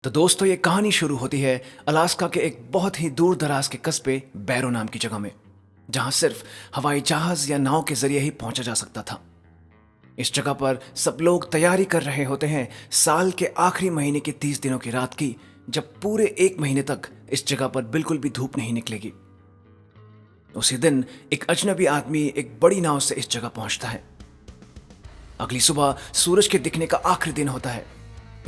तो दोस्तों ये कहानी शुरू होती है अलास्का के एक बहुत ही दूर दराज के कस्बे बैरो नाम की जगह में, जहां सिर्फ हवाई जहाज या नाव के जरिए ही पहुंचा जा सकता था। इस जगह पर सब लोग तैयारी कर रहे होते हैं साल के आखिरी महीने के 30 दिनों की रात की, जब पूरे एक महीने तक इस जगह पर बिल्कुल भी धूप नहीं निकलेगी। उसी दिन एक अजनबी आदमी एक बड़ी नाव से इस जगह पहुंचता है। अगली सुबह सूरज के दिखने का आखिरी दिन होता है।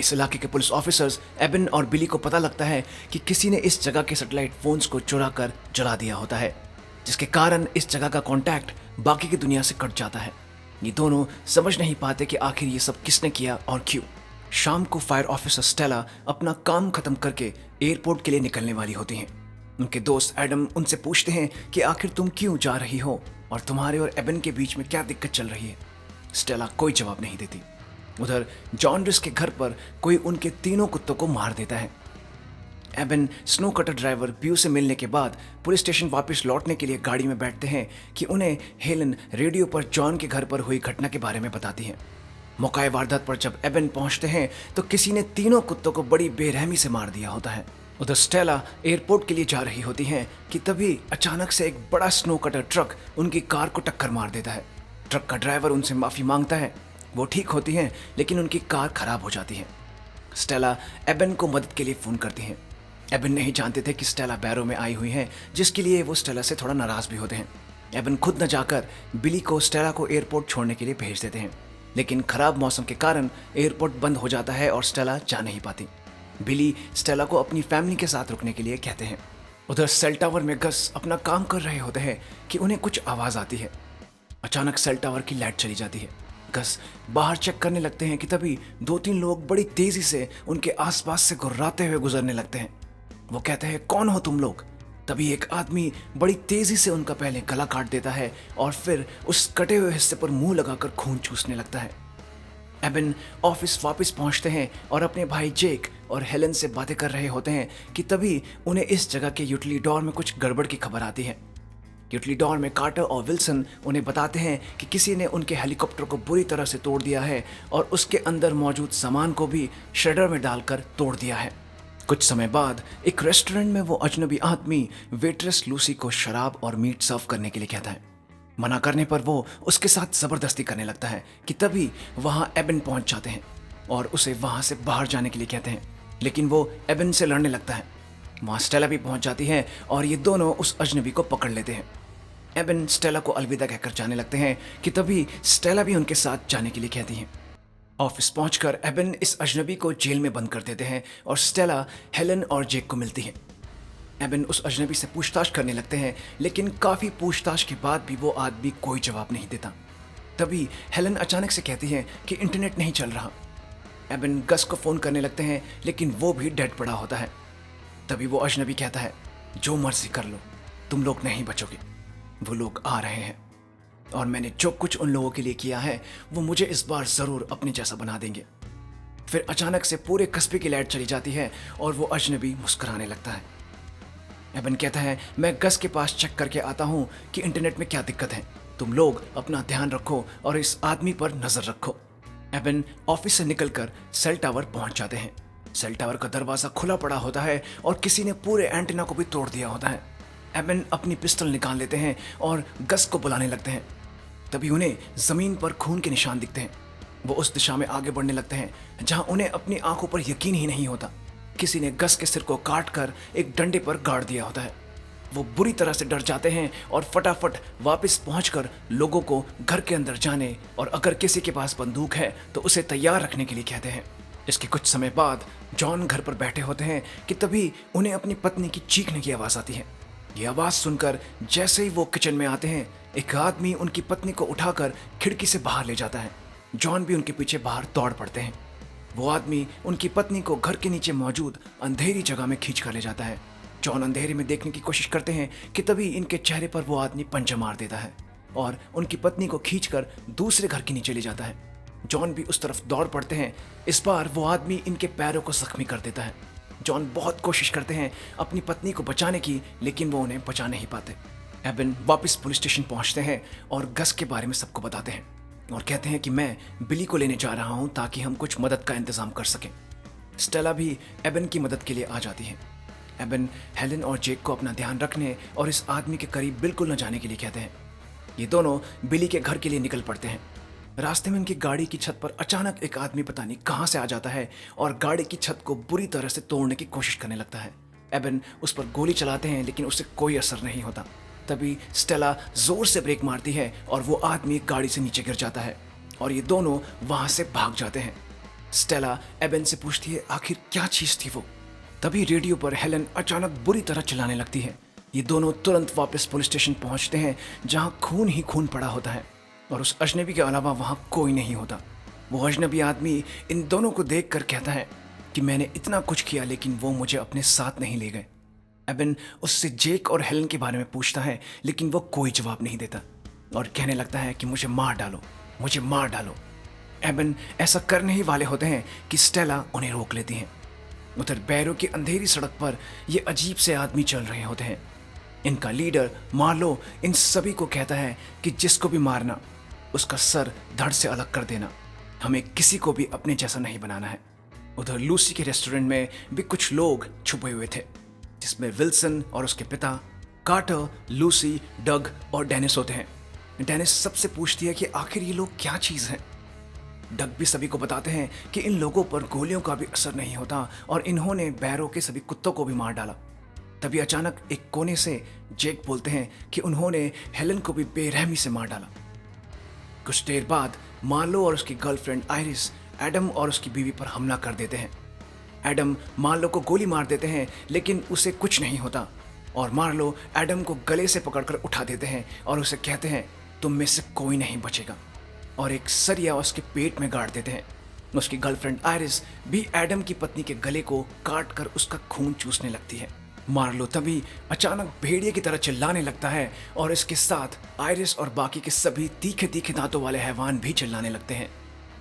इस इलाके के पुलिस ऑफिसर्स एबन और बिली को पता लगता है कि किसी ने इस जगह के सैटेलाइट फोन्स को चुरा कर जला दिया होता है, जिसके कारण इस जगह का कांटेक्ट बाकी की दुनिया से कट जाता है। ये दोनों समझ नहीं पाते कि आखिर ये सब किसने किया और क्यों। शाम को फायर ऑफिसर स्टेला अपना काम खत्म करके एयरपोर्ट के लिए निकलने वाली होती हैं। उनके दोस्त एडम उनसे पूछते हैं कि आखिर तुम क्यों जा रही हो और तुम्हारे और एबन के बीच में क्या दिक्कत चल रही है। स्टेला कोई जवाब नहीं देती। उधर जॉनरिस के घर पर कोई उनके तीनों कुत्तों को मार देता है। एबन स्नो कटर ड्राइवर ब्यू से मिलने के बाद पुलिस स्टेशन वापस लौटने के लिए गाड़ी में बैठते हैं कि उन्हें हेलन रेडियो पर जॉन के घर पर हुई घटना के बारे में बताती है। मौका वारदात पर जब एबन पहुंचते हैं तो किसी ने तीनों कुत्तों को बड़ी बेरहमी से मार दिया होता है। उधर स्टेला एयरपोर्ट के लिए जा रही होती हैं कि तभी अचानक से एक बड़ा स्नो कटर ट्रक उनकी कार को टक्कर मार देता है। ट्रक का ड्राइवर उनसे माफी मांगता है। वो ठीक होती हैं, लेकिन उनकी कार खराब हो जाती है। स्टेला एबन को मदद के लिए फोन करती हैं। एबन नहीं जानते थे कि स्टेला बैरो में आई हुई हैं, जिसके लिए वो स्टेला से थोड़ा नाराज भी होते हैं। एबन खुद न जाकर बिली को स्टेला को एयरपोर्ट छोड़ने के लिए भेज देते हैं, लेकिन खराब मौसम के कारण एयरपोर्ट बंद हो जाता है और स्टेला जा नहीं पाती। बिली स्टेला को अपनी फैमिली के साथ रुकने के लिए कहते हैं। उधर सेल टावर में गस अपना काम कर रहे होते हैं कि उन्हें कुछ आवाज आती है। अचानक सेल टावर की लाइट चली जाती है। गस बाहर चेक करने लगते हैं कि तभी 2-3 लोग बड़ी तेजी से उनके आसपास से गुर्राते हुए गुजरने लगते हैं। वो कहते हैं, कौन हो तुम लोग? तभी एक आदमी बड़ी तेजी से उनका पहले गला काट देता है और फिर उस कटे हुए हिस्से पर मुंह लगाकर खून चूसने लगता है। एबन ऑफिस वापस पहुंचते हैं और अपने भाई जेक और हेलन से बातें कर रहे होते हैं कि तभी उन्हें इस जगह के यूटिलिडोर में कुछ गड़बड़ की खबर आती है। यूटिलिडोर में कार्टर और विल्सन उन्हें बताते हैं कि किसी ने उनके हेलीकॉप्टर को बुरी तरह से तोड़ दिया है और उसके अंदर मौजूद सामान को भी श्रेडर में डालकर तोड़ दिया है। कुछ समय बाद एक रेस्टोरेंट में वो अजनबी आदमी वेट्रेस लूसी को शराब और मीट सर्व करने के लिए कहता है। मना करने पर वो उसके साथ जबरदस्ती करने लगता है कि तभी वहां एबन पहुंच जाते हैं और उसे वहां से बाहर जाने के लिए कहते हैं, लेकिन वो एबन से लड़ने लगता है। वहां स्टेला भी पहुंच जाती है और ये दोनों उस अजनबी को पकड़ लेते हैं। एबन स्टेला को अलविदा कहकर जाने लगते हैं कि तभी स्टेला भी उनके साथ जाने के लिए कहती हैं। ऑफिस पहुंचकर एबन इस अजनबी को जेल में बंद कर देते हैं और स्टेला हेलन और जेक को मिलती है। एबन उस अजनबी से पूछताछ करने लगते हैं, लेकिन काफी पूछताछ के बाद भी वो आदमी कोई जवाब नहीं देता। तभी हेलन अचानक से कहती है कि इंटरनेट नहीं चल रहा। एबन गस को फोन करने लगते हैं, लेकिन वो भी डेड पड़ा होता है। तभी वो अजनबी कहता है, जो मर्जी कर लो, तुम लोग नहीं बचोगे। वो लोग आ रहे हैं और मैंने जो कुछ उन लोगों के लिए किया है वो मुझे इस बार जरूर अपने जैसा बना देंगे। फिर अचानक से पूरे कस्बे की लाइट चली जाती है और वो अजनबी मुस्कुराने लगता है। एबन कहता है, मैं गस के पास चेक करके आता हूँ कि इंटरनेट में क्या दिक्कत है। तुम लोग अपना ध्यान रखो और इस आदमी पर नजर रखो। एबन ऑफिस से निकलकर सेल टावर पहुंच जाते हैं। सेल टावर का दरवाजा खुला पड़ा होता है और किसी ने पूरे एंटीना को भी तोड़ दिया होता है। एबन अपनी पिस्टल निकाल लेते हैं और गस को बुलाने लगते हैं। तभी उन्हें जमीन पर खून के निशान दिखते हैं। वो उस दिशा में आगे बढ़ने लगते हैं जहां उन्हें अपनी आंखों पर यकीन ही नहीं होता। किसी ने गस के सिर को काट कर एक डंडे पर गाड़ दिया होता है। वो बुरी तरह से डर जाते हैं और फटाफट वापस पहुंचकर लोगों को घर के अंदर जाने और अगर किसी के पास बंदूक है तो उसे तैयार रखने के लिए कहते हैं। इसके कुछ समय बाद जॉन घर पर बैठे होते हैं कि तभी उन्हें अपनी पत्नी की चीखने की आवाज आती है। ये आवाज सुनकर जैसे ही वो किचन में आते हैं, एक आदमी उनकी पत्नी को उठाकर खिड़की से बाहर ले जाता है। जॉन भी उनके पीछे बाहर दौड़ पड़ते हैं। वो आदमी उनकी पत्नी को घर के नीचे मौजूद अंधेरी जगह में खींच कर ले जाता है। जॉन अंधेरे में देखने की कोशिश करते हैं कि तभी इनके चेहरे पर वो आदमी पंजा मार देता है और उनकी पत्नी को खींचकर दूसरे घर के नीचे ले जाता है। जॉन भी उस तरफ दौड़ पड़ते हैं। इस बार वो आदमी इनके पैरों को जख्मी कर देता है। जॉन बहुत कोशिश करते हैं अपनी पत्नी को बचाने की, लेकिन वो उन्हें बचा नहीं पाते। एबन वापस पुलिस स्टेशन पहुंचते हैं और गस के बारे में सबको बताते हैं और कहते हैं कि मैं बिली को लेने जा रहा हूं ताकि हम कुछ मदद का इंतजाम कर सकें। स्टेला भी एबन की मदद के लिए आ जाती है। एबन हेलन और जेक को अपना ध्यान रखने और इस आदमी के करीब बिल्कुल न जाने के लिए कहते हैं। ये दोनों बिली के घर के लिए निकल पड़ते हैं। रास्ते में उनकी गाड़ी की छत पर अचानक एक आदमी पता नहीं कहां से आ जाता है और गाड़ी की छत को बुरी तरह से तोड़ने की कोशिश करने लगता है। एबन उस पर गोली चलाते हैं लेकिन उससे कोई असर नहीं होता। तभी स्टेला जोर से ब्रेक मारती है और वो आदमी गाड़ी से नीचे गिर जाता है और ये दोनों वहां से भाग जाते हैं। स्टेला एबन से पूछती है आखिर क्या चीज थी वो। तभी रेडियो पर हेलन अचानक बुरी तरह चिल्लाने लगती है। ये दोनों तुरंत वापस पुलिस स्टेशन पहुंचते हैं जहां खून ही खून पड़ा होता है और उस अजनबी के अलावा वहां कोई नहीं होता। वो अजनबी आदमी इन दोनों को देखकर कहता है कि मैंने इतना कुछ किया लेकिन वो मुझे अपने साथ नहीं ले गए। एबन उससे जेक और हेलन के बारे में पूछता है लेकिन वो कोई जवाब नहीं देता और कहने लगता है कि मुझे मार डालो, मुझे मार डालो। एबन ऐसा करने ही वाले होते हैं कि स्टेला उन्हें रोक लेती है। उधर बैरो की अंधेरी सड़क पर ये अजीब से आदमी चल रहे होते हैं। इनका लीडर मार्लो इन सभी को कहता है कि जिसको भी मारना उसका सर धड़ से अलग कर देना, हमें किसी को भी अपने जैसा नहीं बनाना है। उधर लूसी के रेस्टोरेंट में भी कुछ लोग छुपे हुए थे जिसमें विल्सन और उसके पिता, कार्टर, लूसी, डग और डेनिस होते हैं। डेनिस सबसे पूछती है कि आखिर ये लोग क्या चीज़ हैं। डग भी सभी को बताते हैं कि इन लोगों पर गोलियों का भी असर नहीं होता और इन्होंने बैरो के सभी कुत्तों को भी मार डाला। तभी अचानक एक कोने से जेक बोलते हैं कि उन्होंने हेलन को भी बेरहमी से मार डाला। कुछ देर बाद मार्लो और उसकी गर्लफ्रेंड आयरिस एडम और उसकी बीवी पर हमला कर देते हैं। एडम मार्लो को गोली मार देते हैं लेकिन उसे कुछ नहीं होता और मार्लो एडम को गले से पकड़कर उठा देते हैं और उसे कहते हैं तुम में से कोई नहीं बचेगा और एक सरिया उसके पेट में गाड़ देते हैं। उसकी गर्लफ्रेंड आयरिस भी एडम की पत्नी के गले को काट कर उसका खून चूसने लगती है। मार्लो तभी अचानक भेड़िए की तरह चिल्लाने लगता है और इसके साथ आयरिस और बाकी के सभी तीखे तीखे दांतों वाले हैवान भी चिल्लाने लगते हैं।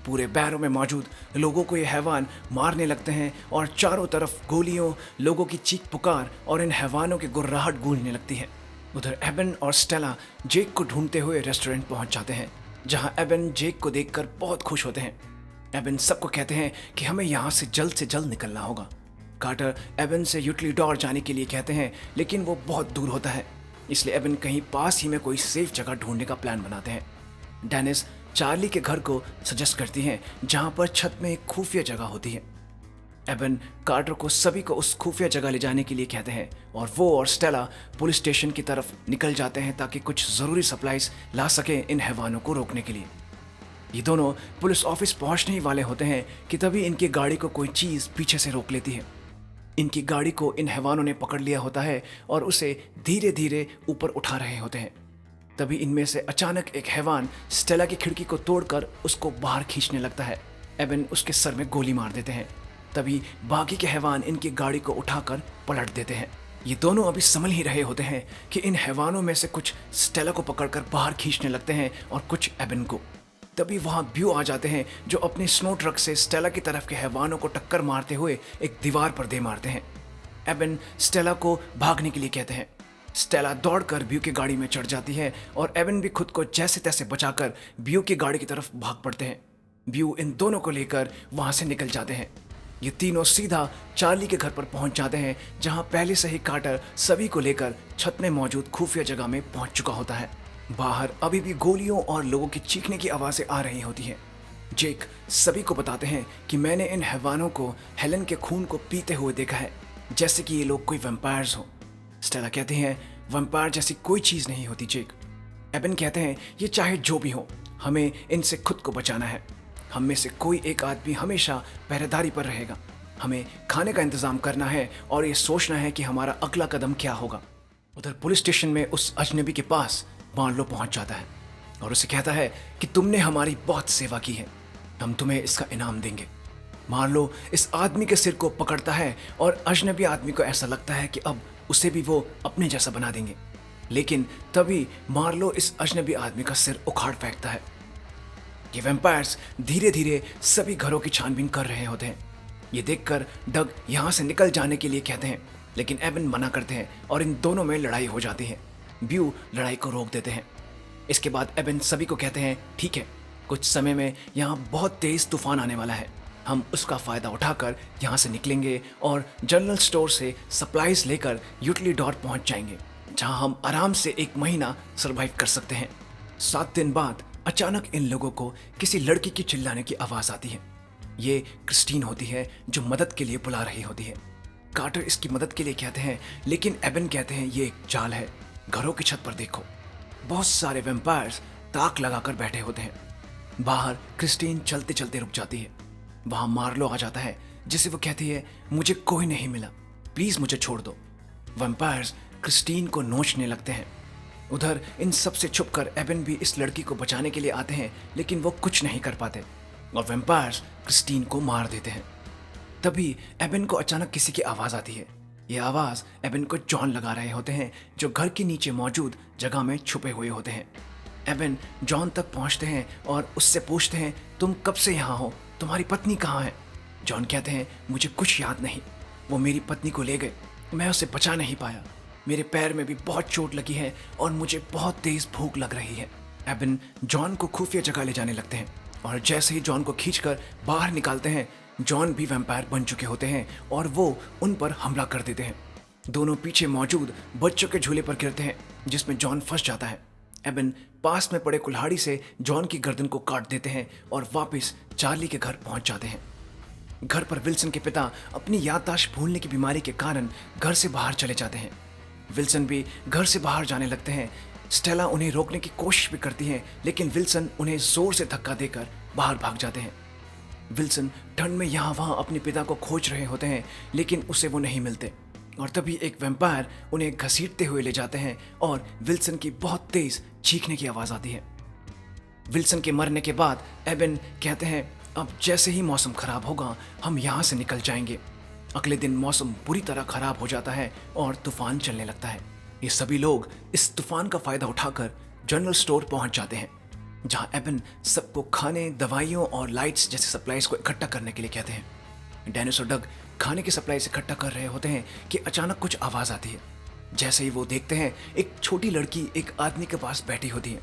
पूरे बैरों में मौजूद लोगों को ये हैवान मारने लगते हैं और चारों तरफ गोलियों, लोगों की चीख पुकार और इन हैवानों की गुर्राहट गूंजने लगती है। उधर एबन और स्टेला जेक को ढूंढते हुए रेस्टोरेंट पहुंच जाते हैं जहां एबन जेक को देखकर बहुत खुश होते हैं। एबन सबको कहते हैं कि हमें यहाँ से जल्द निकलना होगा। कार्टर एबन से यूटिलिडोर जाने के लिए कहते हैं लेकिन वो बहुत दूर होता है, इसलिए एबन कहीं पास ही में कोई सेफ जगह ढूंढने का प्लान बनाते हैं। डेनिस चार्ली के घर को सजेस्ट करती हैं जहां पर छत में एक खुफिया जगह होती है। एबन कार्टर को सभी को उस खुफिया जगह ले जाने के लिए कहते हैं और वो और स्टेला पुलिस स्टेशन की तरफ निकल जाते हैं ताकि कुछ ज़रूरी सप्लाईज ला सके इन हैवानों को रोकने के लिए। ये दोनों पुलिस ऑफिस पहुंचने ही वाले होते हैं कि तभी इनकी गाड़ी को कोई चीज़ पीछे से रोक लेती है। इनकी गाड़ी को इन हैवानों ने पकड़ लिया होता है और उसे धीरे धीरे ऊपर उठा रहे होते हैं। तभी इनमें से अचानक एक हैवान स्टेला की खिड़की को तोड़कर उसको बाहर खींचने लगता है। एबन उसके सर में गोली मार देते हैं। तभी बाकी के हैवान इनकी गाड़ी को उठाकर पलट देते हैं। ये दोनों अभी समझ ही रहे होते हैं कि इन हैवानों में से कुछ स्टेला को पकड़कर बाहर खींचने लगते हैं और कुछ एबन को। तभी वहां ब्यू आ जाते हैं जो अपने स्नो ट्रक से स्टेला की तरफ के हैवानों को टक्कर मारते हुए एक दीवार पर दे मारते हैं। एबन स्टेला को भागने के लिए कहते हैं। स्टेला दौड़कर ब्यू की गाड़ी में चढ़ जाती है और एबन भी खुद को जैसे तैसे बचाकर ब्यू की गाड़ी की तरफ भाग पड़ते हैं। ब्यू इन दोनों को लेकर वहां से निकल जाते हैं। ये तीनों सीधा चार्ली के घर पर पहुंच जाते हैं जहां पहले से ही कार्टर सभी को लेकर छत में मौजूद खुफिया जगह में पहुंच चुका होता है। बाहर अभी भी गोलियों और लोगों की चीखने की आवाज़ें आ रही होती हैं। जेक सभी को बताते हैं कि मैंने इन हैवानों को हेलन के खून को पीते हुए देखा है जैसे कि ये लोग कोई वैम्पायर्स हो। स्टेला कहते हैं वैम्पायर जैसी कोई चीज़ नहीं होती जेक। एबन कहते हैं ये चाहे जो भी हो हमें इनसे खुद को बचाना है। हम में से कोई एक आदमी हमेशा पहरेदारी पर रहेगा। हमें खाने का इंतज़ाम करना है और ये सोचना है कि हमारा अगला कदम क्या होगा। उधर पुलिस स्टेशन में उस अजनबी के पास मार्लो पहुंच जाता है और उसे कहता है कि तुमने हमारी बहुत सेवा की है, हम तुम्हें इसका इनाम देंगे। मार्लो इस आदमी के सिर को पकड़ता है और अजनबी आदमी को ऐसा लगता है कि अब उसे भी वो अपने जैसा बना देंगे, लेकिन तभी मार्लो इस अजनबी आदमी का सिर उखाड़ फेंकता है। ये वैम्पायर्स धीरे धीरे सभी घरों की छानबीन कर रहे होते हैं। ये देखकर डग यहाँ से निकल जाने के लिए कहते हैं लेकिन एबन मना करते हैं और इन दोनों में लड़ाई हो जाती है। ब्यू लड़ाई को रोक देते हैं। इसके बाद एबन सभी को कहते हैं ठीक है, कुछ समय में यहाँ बहुत तेज तूफान आने वाला है, हम उसका फ़ायदा उठाकर यहाँ से निकलेंगे और जनरल स्टोर से सप्लाईज लेकर यूटिलिडोर पहुँच जाएंगे, जहाँ हम आराम से 1 महीना सरवाइव कर सकते हैं। 7 दिन बाद अचानक इन लोगों को किसी लड़की की चिल्लाने की आवाज़ आती है। ये क्रिस्टीन होती है जो मदद के लिए बुला रही होती है। कार्टर इसकी मदद के लिए कहते हैं, लेकिन एबन कहते हैं ये एक जाल है। घरों की छत पर देखो, बहुत सारे वैम्पायर्स ताक लगाकर बैठे होते हैं। बाहर क्रिस्टीन चलते चलते रुक जाती है। वहां मार्लो आ जाता है, जिसे वो कहती है, मुझे कोई नहीं मिला, प्लीज मुझे छोड़ दो। वैम्पायर्स क्रिस्टीन को नोचने लगते हैं। उधर इन सब से छुपकर एबन भी इस लड़की को बचाने के लिए आते हैं, लेकिन वो कुछ नहीं कर पाते और वैम्पायर्स क्रिस्टीन को मार देते हैं। तभी एबन को अचानक किसी की आवाज़ आती है। यह आवाज़ एबन को जॉन लगा रहे होते हैं, जो घर के नीचे मौजूद जगह में छुपे हुए होते हैं। एबन जॉन तक पहुंचते हैं और उससे पूछते हैं, तुम कब से यहाँ हो, तुम्हारी पत्नी कहाँ है? जॉन कहते हैं, मुझे कुछ याद नहीं, वो मेरी पत्नी को ले गए, मैं उसे बचा नहीं पाया, मेरे पैर में भी बहुत चोट लगी है और मुझे बहुत तेज भूख लग रही है। एबन जॉन को खुफिया जगह ले जाने लगते हैं और जैसे ही जॉन को खींचकर बाहर निकालते हैं, जॉन भी वैम्पायर बन चुके होते हैं और वो उन पर हमला कर देते हैं। दोनों पीछे मौजूद बच्चों के झूले पर गिरते हैं, जिसमें जॉन फंस जाता है। एबन पास में पड़े कुल्हाड़ी से जॉन की गर्दन को काट देते हैं और वापस चार्ली के घर पहुंच जाते हैं। घर पर विल्सन के पिता अपनी याददाश्त भूलने की बीमारी के कारण घर से बाहर चले जाते हैं। विल्सन भी घर से बाहर जाने लगते हैं। स्टेला उन्हें रोकने की कोशिश भी करती है, लेकिन विल्सन उन्हें जोर से धक्का देकर बाहर भाग जाते हैं। विल्सन ठंड में यहाँ वहाँ अपने पिता को खोज रहे होते हैं, लेकिन उसे वो नहीं मिलते और तभी एक वैम्पायर उन्हें घसीटते हुए ले जाते हैं और विल्सन की बहुत तेज चीखने की आवाज़ आती है। विल्सन के मरने के बाद एबन कहते हैं, अब जैसे ही मौसम खराब होगा हम यहाँ से निकल जाएंगे। अगले दिन मौसम बुरी तरह खराब हो जाता है और तूफान चलने लगता है। ये सभी लोग इस तूफान का फायदा उठाकर जनरल स्टोर पहुंच जाते हैं, जहां एबन सबको खाने, दवाइयों और लाइट्स जैसे सप्लाईज को इकट्ठा करने के लिए कहते हैं। डेनिस और डग खाने की सप्लाईज इकट्ठा कर रहे होते हैं कि अचानक कुछ आवाज़ आती है। जैसे ही वो देखते हैं, एक छोटी लड़की एक आदमी के पास बैठी होती है,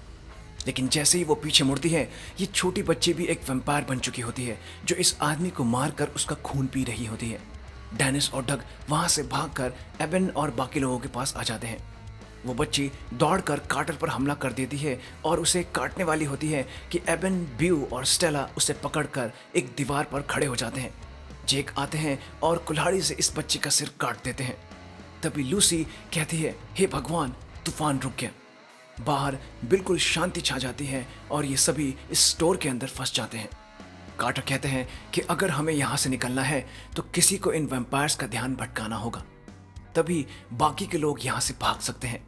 लेकिन जैसे ही वो पीछे मुड़ती है, ये छोटी बच्ची भी एक वैम्पायर बन चुकी होती है, जो इस आदमी को मारकर उसका खून पी रही होती है। डेनिस और डग वहां से भागकर एबन और बाकी लोगों के पास आ जाते हैं। वो बच्ची दौड़कर कार्टर पर हमला कर देती है और उसे काटने वाली होती है कि एबन, ब्यू और स्टेला उसे पकड़कर एक दीवार पर खड़े हो जाते हैं। जेक आते हैं और कुल्हाड़ी से इस बच्ची का सिर काट देते हैं। तभी लूसी कहती है, हे भगवान, तूफान रुक गया। बाहर बिल्कुल शांति छा जाती है और ये सभी इस स्टोर के अंदर फंस जाते हैं। कार्टर कहते हैं कि अगर हमें यहाँ से निकलना है तो किसी को इन वैम्पायर्स का ध्यान भटकाना होगा, तभी बाकी के लोग यहाँ से भाग सकते हैं।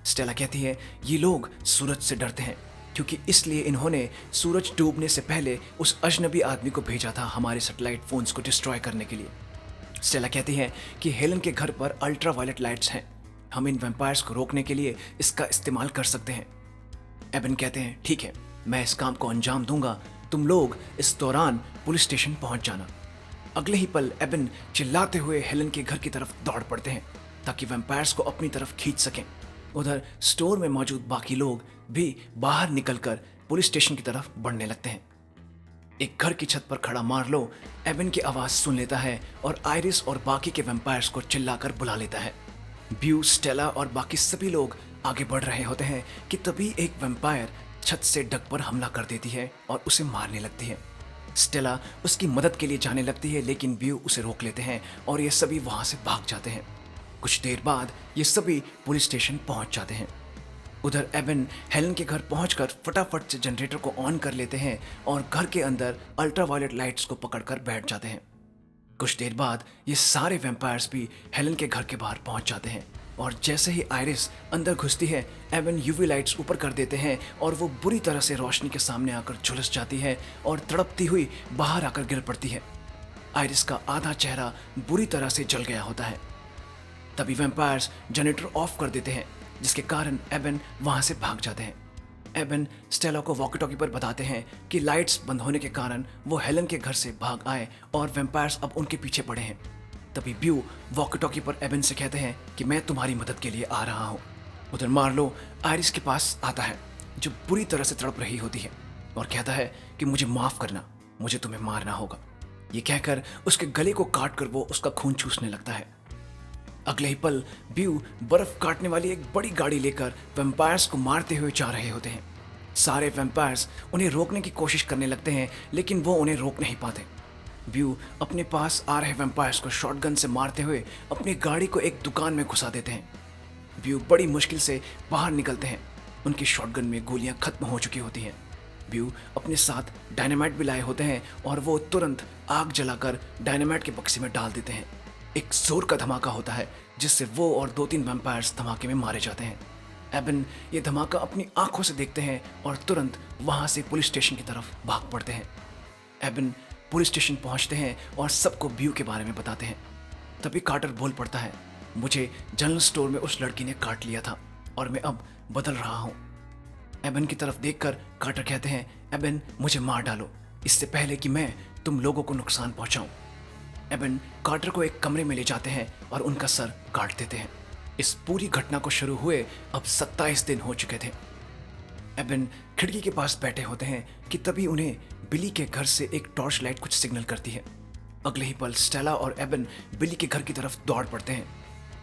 स्टेला कहती है, ये लोग सूरज से डरते हैं, क्योंकि इसलिए इन्होंने सूरज डूबने से पहले उस अजनबी आदमी को भेजा था हमारे सैटेलाइट फोन्स को डिस्ट्रॉय करने के लिए। स्टेला कहती है कि हेलन के घर पर अल्ट्रा वायलेट लाइट्स हैं, हम इन वैम्पायर्स को रोकने के लिए इसका इस्तेमाल कर सकते हैं। एबन कहते हैं, ठीक है, मैं इस काम को अंजाम दूंगा, तुम लोग इस दौरान पुलिस स्टेशन पहुंच जाना। अगले ही पल एबन चिल्लाते हुए हेलन के घर की तरफ दौड़ पड़ते हैं ताकि वैम्पायर्स को अपनी तरफ खींच सकें। उधर स्टोर में मौजूद बाकी लोग भी बाहर निकलकर पुलिस स्टेशन की तरफ बढ़ने लगते हैं। एक घर की छत पर खड़ा मार्लो एबन की आवाज़ सुन लेता है और आयरिस और बाकी के वैम्पायर्स को चिल्लाकर बुला लेता है। ब्यू, स्टेला और बाकी सभी लोग आगे बढ़ रहे होते हैं कि तभी एक वैम्पायर छत से डग पर हमला कर देती है और उसे मारने लगती है। स्टेला उसकी मदद के लिए जाने लगती है, लेकिन ब्यू उसे रोक लेते हैं और ये सभी वहां से भाग जाते हैं। कुछ देर बाद ये सभी पुलिस स्टेशन पहुंच जाते हैं। उधर एबन हेलन के घर पहुंचकर फटाफट से जनरेटर को ऑन कर लेते हैं और घर के अंदर अल्ट्रावायलेट लाइट्स को पकड़कर बैठ जाते हैं। कुछ देर बाद ये सारे वैम्पायर्स भी हेलन के घर के बाहर पहुंच जाते हैं और जैसे ही आयरिस अंदर घुसती है, एबन यूवी लाइट्स ऊपर कर देते हैं और वो बुरी तरह से रोशनी के सामने आकर झुलस जाती है और तड़पती हुई बाहर आकर गिर पड़ती है। आयरिस का आधा चेहरा बुरी तरह से जल गया होता है। तभी वैम्पायर्स जनरेटर ऑफ कर देते हैं, जिसके कारण एबन वहां से भाग जाते हैं। एबन स्टेला को वॉकी टॉकी पर बताते हैं कि लाइट्स बंद होने के कारण वो हेलन के घर से भाग आए और वैम्पायर्स अब उनके पीछे पड़े हैं। तभी ब्यू वॉकी टॉकी पर एबन से कहते हैं कि मैं तुम्हारी मदद के लिए आ रहा हूँ। उधर मार्लो आयरिस के पास आता है, जो बुरी तरह से तड़प रही होती है, और कहता है कि मुझे माफ़ करना, मुझे तुम्हें मारना होगा। ये कहकर उसके गले को काट कर वो उसका खून चूसने लगता है। अगले ही पल ब्यू बर्फ काटने वाली एक बड़ी गाड़ी लेकर वैम्पायर्स को मारते हुए जा रहे होते हैं। सारे वैम्पायर्स उन्हें रोकने की कोशिश करने लगते हैं, लेकिन वो उन्हें रोक नहीं पाते। ब्यू अपने पास आ रहे वैम्पायर्स को शॉटगन से मारते हुए अपनी गाड़ी को एक दुकान में घुसा देते हैं। ब्यू बड़ी मुश्किल से बाहर निकलते हैं। उनकी शॉटगन में गोलियां खत्म हो चुकी होती हैं। ब्यू अपने साथ डायनामाइट भी लाए होते हैं और वो तुरंत आग जलाकर डायनामाइट के बक्से में डाल देते हैं। एक जोर का धमाका होता है जिससे वो और 2-3 वैम्पायर्स धमाके में मारे जाते हैं। एबन ये धमाका अपनी आंखों से देखते हैं और तुरंत वहां से पुलिस स्टेशन की तरफ भाग पड़ते हैं। एबन पुलिस स्टेशन पहुंचते हैं और सबको ब्यू के बारे में बताते हैं। तभी कार्टर बोल पड़ता है, मुझे जनरल स्टोर में उस लड़की ने काट लिया था और मैं अब बदल रहा हूँ। एबन की तरफ देखकर कार्टर कहते हैं, एबन मुझे मार डालो इससे पहले कि मैं तुम लोगों को नुकसान पहुंचाऊं। एबन कार्टर को एक कमरे में ले जाते हैं और उनका सर काट देते हैं। इस पूरी घटना को शुरू हुए अब 27 दिन हो चुके थे। एबन खिड़की के पास बैठे होते हैं कि तभी उन्हें बिली के घर से एक टॉर्च लाइट कुछ सिग्नल करती है। अगले ही पल स्टेला और एबन बिली के घर की तरफ दौड़ पड़ते हैं।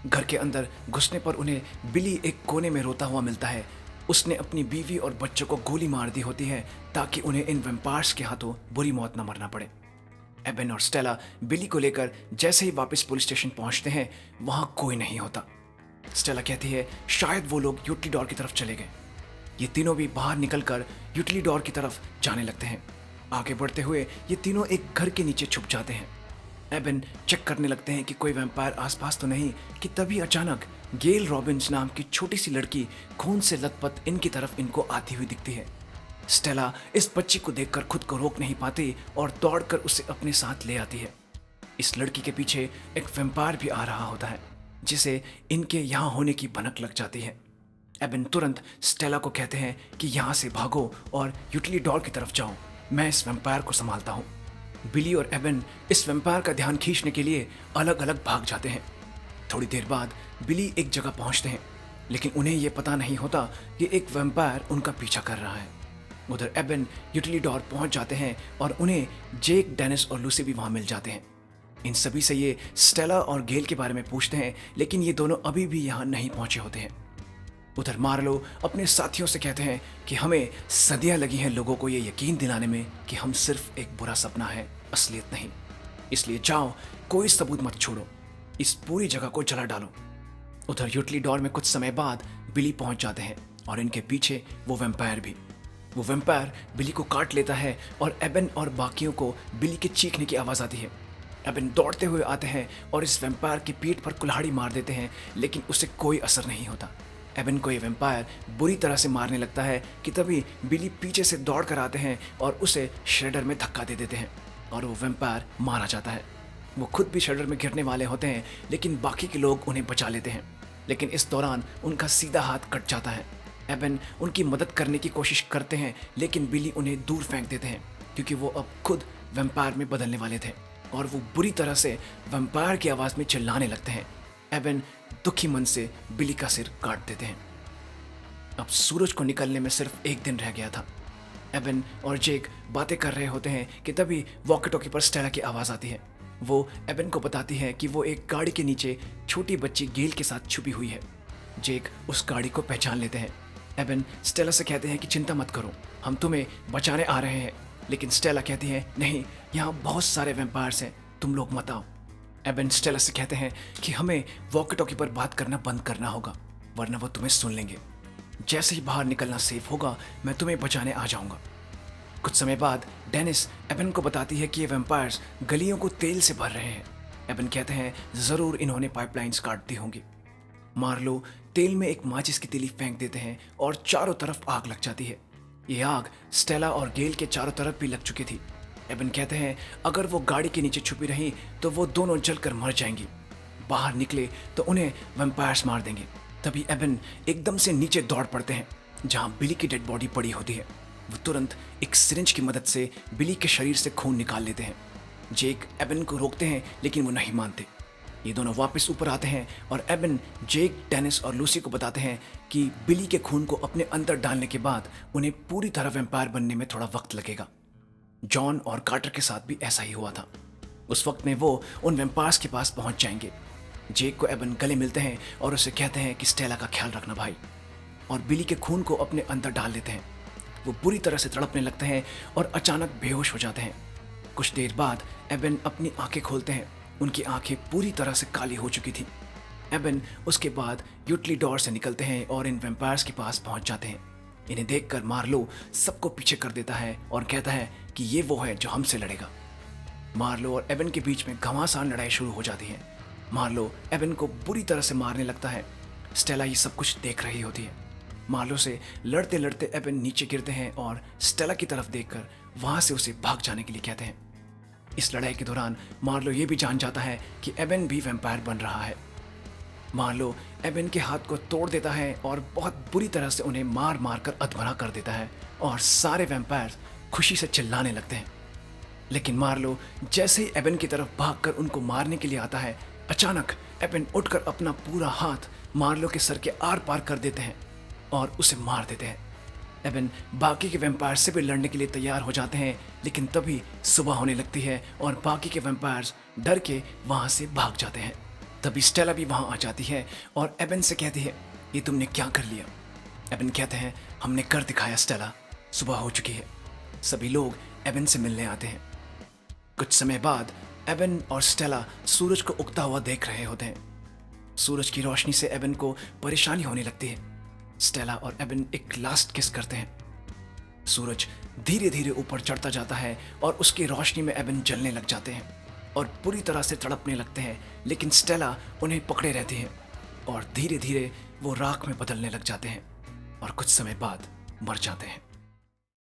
घर के अंदर घुसने पर उन्हें बिली एक कोने में रोता हुआ मिलता है। उसने अपनी बीवी और बच्चों को गोली मार दी होती है ताकि उन्हें इन वैम्पायर्स के हाथों बुरी मौत न मरना पड़े। एबन और स्टेला बिली को लेकर जैसे ही वापस पुलिस स्टेशन पहुंचते हैं वहां कोई नहीं होता। स्टेला कहती है शायद वो लोग यूटिलिडोर की तरफ चले गए। ये तीनों भी बाहर निकलकर यूटिलिडोर की तरफ जाने लगते हैं। आगे बढ़ते हुए ये तीनों एक घर के नीचे छुप जाते हैं। एबन चेक करने लगते हैं कि कोई वैम्पायर आसपास तो नहीं कि तभी अचानक गेल रॉबिन्स नाम की छोटी सी लड़की खून से लथपथ इनकी तरफ इनको आती हुई दिखती है। स्टेला इस बच्ची को देखकर खुद को रोक नहीं पाती और दौड़कर उसे अपने साथ ले आती है। इस लड़की के पीछे एक वैम्पायर भी आ रहा होता है जिसे इनके यहाँ होने की भनक लग जाती है। एबन तुरंत स्टेला को कहते हैं कि यहाँ से भागो और यूटिलिडोर की तरफ जाओ, मैं इस वैम्पायर को संभालता हूँ। बिली और एबन इस वैम्पायर का ध्यान खींचने के लिए अलग अलग भाग जाते हैं। थोड़ी देर बाद बिली एक जगह पहुंचते हैं, लेकिन उन्हें यह पता नहीं होता कि एक वैम्पायर उनका पीछा कर रहा है। उधर एबन यूटिलिडोर पहुंच जाते हैं और उन्हें जेक, डेनिस और लूसी भी वहां मिल जाते हैं। इन सभी से ये स्टेला और गेल के बारे में पूछते हैं, लेकिन ये दोनों अभी भी यहाँ नहीं पहुंचे होते हैं। उधर मार्लो अपने साथियों से कहते हैं कि हमें सदियां लगी हैं लोगों को ये यकीन दिलाने में कि हम सिर्फ एक बुरा सपना है, असलियत नहीं। इसलिए जाओ, कोई सबूत मत छोड़ो, इस पूरी जगह को जला डालो। उधर यूटिलिडोर में कुछ समय बाद बिली पहुंच जाते हैं और इनके पीछे वो वैम्पायर भी। वो वैम्पायर बिली को काट लेता है और एबन और बाकियों को बिली के चीखने की आवाज़ आती है। एबन दौड़ते हुए आते हैं और इस वैम्पायर की पीठ पर कुल्हाड़ी मार देते हैं, लेकिन उसे कोई असर नहीं होता। एबन को ये वैम्पायर बुरी तरह से मारने लगता है कि तभी बिली पीछे से दौड़ कर आते हैं और उसे श्रेडर में धक्का दे देते हैं और वो वैम्पायर मारा जाता है। वो खुद भी श्रेडर में गिरने वाले होते हैं, लेकिन बाकी के लोग उन्हें बचा लेते हैं। लेकिन इस दौरान उनका सीधा हाथ कट जाता है। एबन उनकी मदद करने की कोशिश करते हैं, लेकिन बिली उन्हें दूर फेंक देते हैं क्योंकि वो अब खुद वैम्पायर में बदलने वाले थे और वो बुरी तरह से वैम्पायर की आवाज़ में चिल्लाने लगते हैं। एबन दुखी मन से बिली का सिर काट देते हैं। अब सूरज को निकलने में सिर्फ एक दिन रह गया था। एबन और जेक बातें कर रहे होते हैं कि तभी वॉकी टॉकी पर स्टेला की आवाज़ आती है। वो एबन को बताती है कि वो एक गाड़ी के नीचे छोटी बच्ची गेल के साथ छुपी हुई है। जेक उस गाड़ी को पहचान लेते हैं। एबन स्टेला से कहते हैं कि चिंता मत करो, हम तुम्हें बचाने आ रहे हैं। लेकिन स्टेला कहती है नहीं, यहाँ बहुत सारे वैम्पायर्स हैं, तुम लोग मत आओ। एबन स्टेला से कहते हैं कि हमें वॉकी टॉकी पर बात करना बंद करना होगा, वरना वो तुम्हें सुन लेंगे। जैसे ही बाहर निकलना सेफ होगा मैं तुम्हें बचाने आ जाऊंगा। कुछ समय बाद डेनिस एबन को बताती है कि ये वैम्पायर्स गलियों को तेल से भर रहे हैं। एबन कहते हैं ज़रूर इन्होंने पाइपलाइंस काट दी होंगी। मार्लो तेल में एक माचिस की तीली फेंक देते हैं और चारों तरफ आग लग जाती है। ये आग स्टेला और गेल के चारों तरफ भी लग चुकी थी। एबन कहते हैं अगर वो गाड़ी के नीचे छुपी रही तो वो दोनों जलकर मर जाएंगी। बाहर निकले तो उन्हें वैम्पायर्स मार देंगे। तभी एबन एकदम से नीचे दौड़ पड़ते हैं जहां बिली की डेड बॉडी पड़ी होती है। वो तुरंत एक सिरिंज की मदद से बिली के शरीर से खून निकाल लेते हैं। जेक एबन को रोकते हैं लेकिन वो नहीं मानते। ये दोनों वापस ऊपर आते हैं और एबन जेक, डेनिस और लूसी को बताते हैं कि बिली के खून को अपने अंदर डालने के बाद उन्हें पूरी तरह वैम्पायर बनने में थोड़ा वक्त लगेगा। जॉन और कार्टर के साथ भी ऐसा ही हुआ था। उस वक्त में वो उन वेम्पायर्स के पास पहुंच जाएंगे। जेक को एबन गले मिलते हैं और उसे कहते हैं कि स्टेला का ख्याल रखना भाई, और बिली के खून को अपने अंदर डाल लेते हैं। वो बुरी तरह से तड़पने लगते हैं और अचानक बेहोश हो जाते हैं। कुछ देर बाद एबन अपनी आंखें खोलते हैं। उनकी आंखें पूरी तरह से काली हो चुकी थी। एबन उसके बाद यूटिलिडोर से निकलते हैं और इन वेम्पायर्स के पास पहुंच जाते हैं। इन्हें देखकर मार्लो सबको पीछे कर देता है और कहता है कि ये वो है जो हमसे लड़ेगा। मार्लो और एबन के बीच में घमासान लड़ाई शुरू हो जाती है। मार्लो एबन को बुरी तरह से मारने लगता है। स्टेला ये सब कुछ देख रही होती है। मार्लो से लड़ते लड़ते एबन नीचे गिरते हैं और स्टेला की तरफ देखकर वहां से उसे भाग जाने के लिए कहते हैं। इस लड़ाई के दौरान मार्लो ये भी जान जाता है कि एबन भी वैम्पायर बन रहा है। मार्लो एबन के हाथ को तोड़ देता है और बहुत बुरी तरह से उन्हें मार मार कर अधमरा कर देता है और सारे वैम्पायर खुशी से चिल्लाने लगते हैं। लेकिन मार्लो जैसे ही एबन की तरफ भागकर उनको मारने के लिए आता है, अचानक एबन उठकर अपना पूरा हाथ मार्लो के सर के आर पार कर देते हैं और उसे मार देते हैं। एबन बाकी के वैम्पायर से भी लड़ने के लिए तैयार हो जाते हैं, लेकिन तभी सुबह होने लगती है और बाकी के वैम्पायर्स डर के वहां से भाग जाते हैं। तभी स्टेला भी वहां आ जाती है और एबन से कहती है, ये तुमने क्या कर लिया? एबन कहते हैं, हमने कर दिखाया स्टेला, सुबह हो चुकी है। सभी लोग एबन से मिलने आते हैं। कुछ समय बाद एबन और स्टेला सूरज को उगता हुआ देख रहे होते हैं। सूरज की रोशनी से एबन को परेशानी होने लगती है। स्टेला और एबन एक लास्ट किस करते हैं। सूरज धीरे धीरे ऊपर चढ़ता जाता है और उसकी रोशनी में एबन जलने लग जाते हैं और बुरी तरह से तड़पने लगते हैं, लेकिन स्टेला उन्हें पकड़े रहती है और धीरे धीरे वो राख में बदलने लग जाते हैं और कुछ समय बाद मर जाते हैं।